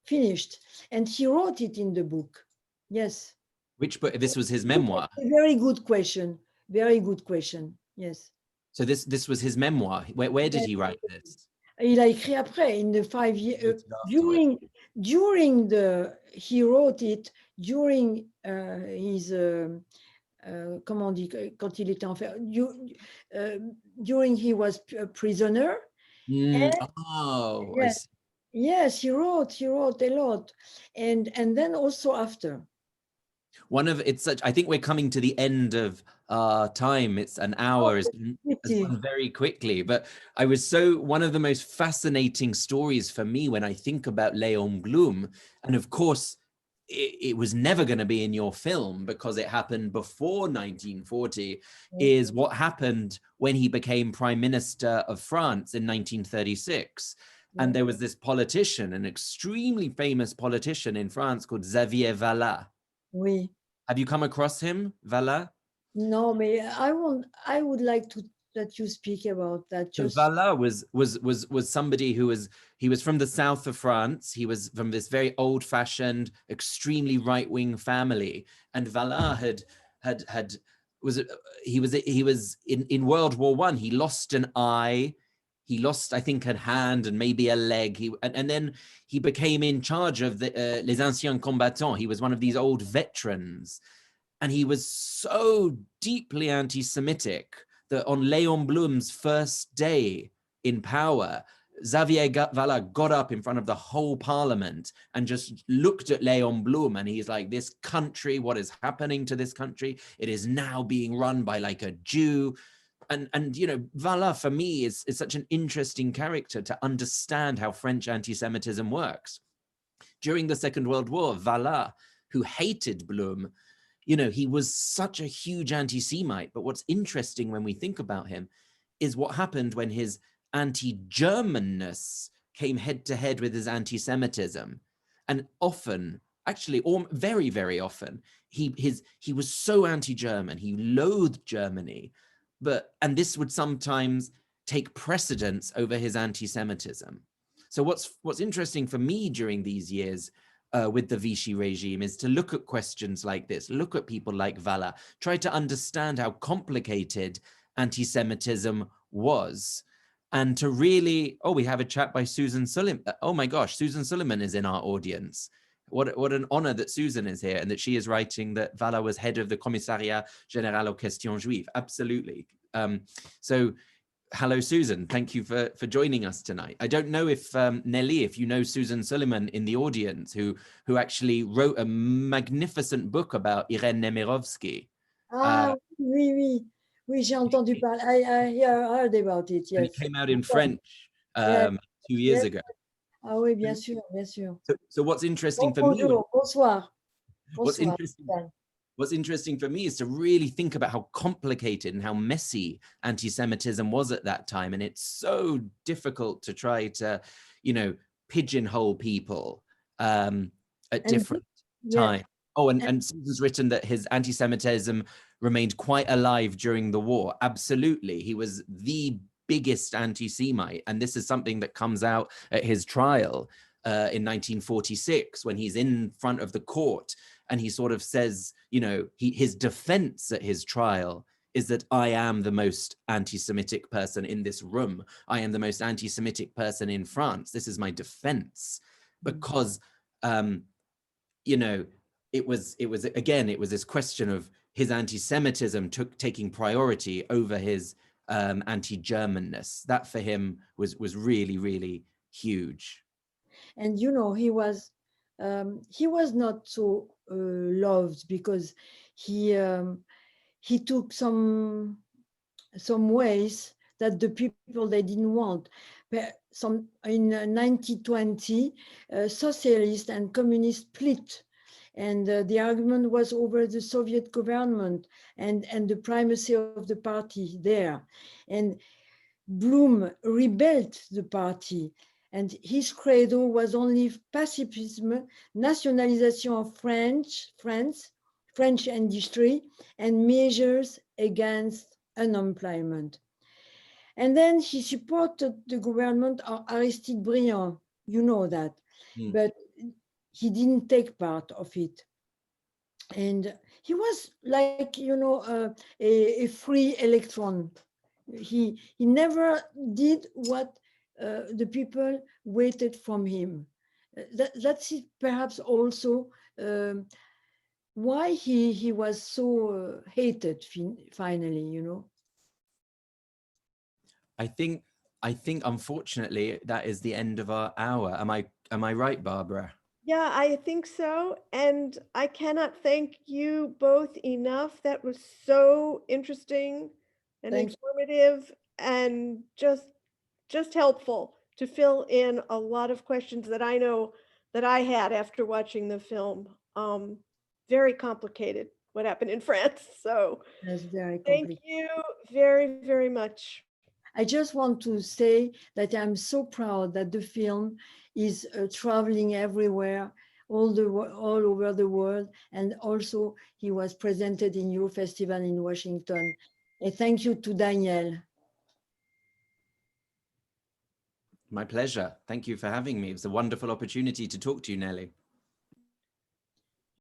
Speaker 3: finished. And he wrote it in the book. Yes.
Speaker 2: Which book? This was his memoir.
Speaker 3: A very good question. Very good question. Yes.
Speaker 2: So this was his memoir. Where did he write this?
Speaker 3: Il a écrit après, in the 5 years,
Speaker 2: Afterward.
Speaker 3: he wrote it during his, comment on dit, quand il était enfermé, during he was a prisoner.
Speaker 2: Mm,
Speaker 3: And,
Speaker 2: oh, I
Speaker 3: yes,
Speaker 2: see.
Speaker 3: yes, he wrote a lot. And then also after.
Speaker 2: I think we're coming to the end of our time. It's an hour has gone very quickly, but one of the most fascinating stories for me when I think about Léon Blum, and of course it was never going to be in your film because it happened before 1940, is what happened when he became Prime Minister of France in 1936. And there was this politician, an extremely famous politician in France called Xavier Vallat.
Speaker 3: Oui.
Speaker 2: Have you come across him, Vallat?
Speaker 3: No, but I would like that you speak about that.
Speaker 2: So Vallat was somebody he was from the south of France. He was from this very old-fashioned, extremely right-wing family. And Vallat he was in World War I. He lost an eye. He lost, I think, a hand and maybe a leg. And then he became in charge of the Les Anciens Combattants. He was one of these old veterans. And he was so deeply anti-Semitic that on Léon Blum's first day in power, Xavier Vallat got up in front of the whole parliament and just looked at Léon Blum, and he's like, this country, what is happening to this country? It is now being run by like a Jew. And you know, Vallat for me is such an interesting character to understand how French anti-Semitism works. During the Second World War, Vallat, who hated Blum, you know, he was such a huge anti-Semite. But what's interesting when we think about him is what happened when his anti-Germanness came head to head with his anti-Semitism. And often, actually, or very, very often, he was so anti-German, he loathed Germany, and this would sometimes take precedence over his anti-Semitism. So what's interesting for me during these years with the Vichy regime is to look at questions like this, look at people like Vallat, try to understand how complicated anti-Semitism was, and to really, we have a chat by Susan Suleiman. Oh my gosh, Susan Suleiman is in our audience. What an honor that Susan is here and that she is writing that Vallat was head of the Commissariat Général aux Questions Juives. Absolutely. So hello, Susan. Thank you for joining us tonight. I don't know if Nelly, if you know Susan Suleiman in the audience, who actually wrote a magnificent book about Irène Nemirovsky.
Speaker 3: Oui, j'ai entendu parler. I heard about it, yes.
Speaker 2: And it came out in French 2 years ago.
Speaker 3: Ah oui, bien sûr, bien sûr.
Speaker 2: So what's interesting for me...
Speaker 3: Bonsoir.
Speaker 2: What's interesting for me is to really think about how complicated and how messy anti-Semitism was at that time. And it's so difficult to try to, you know, pigeonhole people at different times. Oh, and Susan's written that his anti-Semitism remained quite alive during the war. Absolutely. He was the biggest anti-Semite. And this is something that comes out at his trial in 1946 when he's in front of the court. And he sort of says, you know, his defense at his trial is that I am the most anti-Semitic person in this room. I am the most anti-Semitic person in France. This is my defense. Because, you know, it was this question of his anti-Semitism taking priority over his anti-Germanness. That for him was really, really huge.
Speaker 3: And, you know, he was not so loved because he took some ways that the people they didn't want. But in 1920, socialists and communists split, and the argument was over the Soviet government and the primacy of the party there. And Blum rebelled the party. And his credo was only pacifism, nationalization of French industry, and measures against unemployment. And then he supported the government of Aristide Briand, you know that. But he didn't take part of it. And he was like, a free electron. He never did what the people waited from him. That's it, perhaps also why he was so hated finally.
Speaker 2: I think unfortunately that is the end of our hour. Am I right, Barbara?
Speaker 1: Yeah, I think so. And I cannot thank you both enough. That was so interesting and
Speaker 3: Thank you.
Speaker 1: informative and just helpful to fill in a lot of questions that I know that I had after watching the film. Very complicated what happened in France. So
Speaker 3: That's very
Speaker 1: thank
Speaker 3: complicated.
Speaker 1: you very, very much.
Speaker 3: I just want to say that I'm so proud that the film is traveling everywhere, all over the world, and also he was presented in your festival in Washington. And thank you to Daniel.
Speaker 2: My pleasure. Thank you for having me. It was a wonderful opportunity to talk to you, Nelly.